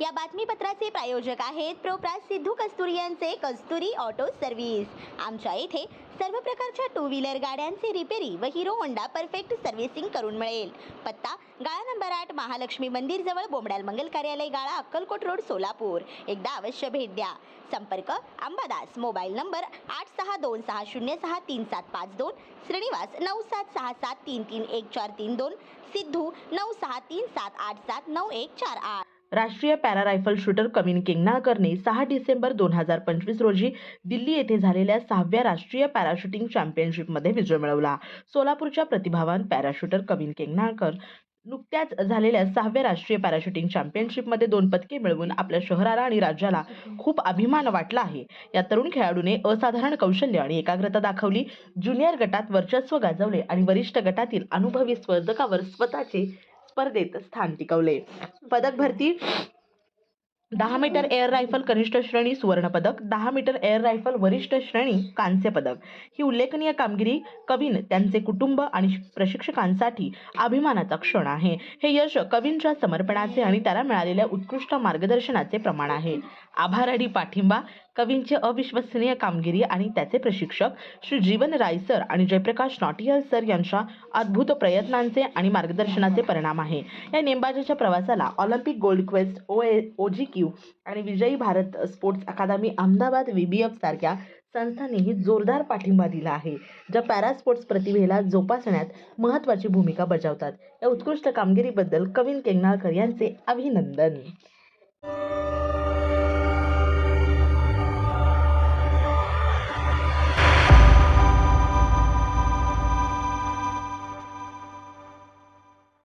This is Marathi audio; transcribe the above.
या बातमीपत्राचे प्रायोजक आहेत प्रोप्रास सिद्धू कस्तुरी यांचे कस्तुरी ऑटो सर्व्हिस। आमच्या इथे सर्व प्रकारच्या टू व्हीलर गाड्यांचे रिपेरी व हिरो होंडा परफेक्ट सर्व्हिसिंग करून मिळेल। पत्ता गाळा नंबर 8 महालक्ष्मी मंदिर जवळ बोमडाल मंगल कार्यालय गाळा अक्कलकोट रोड सोलापूर। एकदा अवश्य भेट द्या। संपर्क अंबादास, मोबाईल नंबर 8626063752, श्रीनिवास 9766733142, सिद्धू 9637879148। राष्ट्रीय पॅरा रायफल शूटर कविन केंगनाळकरने 6 डिसेंबर 2025 रोजी दिल्ली येथे झालेल्या 6व्या राष्ट्रीय पॅराशूटिंग चॅम्पियनशिपमध्ये विजय मिळवला। सोलापूरच्या प्रतिभावान पॅराशूटर कविन केंगनाळकर नुकत्याच झालेल्या 6व्या राष्ट्रीय पॅराशूटिंग चॅम्पियनशिपमध्ये 2 पदके मिळवून आपल्या शहराला आणि राज्याला खूप अभिमान वाटला आहे। या तरुण खेळाडूने असाधारण कौशल्य आणि एकाग्रता दाखवली, ज्युनियर गटात वर्चस्व गाजवले आणि वरिष्ठ गटातील अनुभवी स्पर्धकावर स्वतःचे स्पर्धेत स्थान टिकवले। पदक भरती 10 मीटर एअर रायफल कनिष्ठ श्रेणी सुवर्ण पदक, 10 मीटर एअर रायफल वरिष्ठ श्रेणी कांस्य पदक। ही उल्लेखनीय कामगिरी कविन, त्यांचे कुटुंब आणि प्रशिक्षकांसाठी अभिमानाचा क्षण आहे। हे यश कविनच्या समर्पणाचे आणि त्याला मिळालेल्या उत्कृष्ट मार्गदर्शनाचे प्रमाण आहे। आभार आणि पाठिंबा कविनची अविश्वसनीय कामगिरी आणि त्याचे प्रशिक्षक श्री जीवन राय सर आणि जयप्रकाश नॉटियाल सर यांच्या अद्भुत प्रयत्नांचे आणि मार्गदर्शनाचे परिणाम आहे। या नेमबाजीच्या प्रवासाला ऑलिम्पिक गोल्ड क्वेस्ट, OGQ आणि विजयी Bharat sports academy Ahmedabad VBF सारख्या संस्थांनीही जोरदार पाठिंबा दिला आहे, ज्या पॅरा स्पोर्ट्स प्रतिभेला जोपासण्यात महत्त्वाची भूमिका बजावतात। या उत्कृष्ट कामगिरीबद्दल कविन केंगनाळकर यांचे अभिनंदन।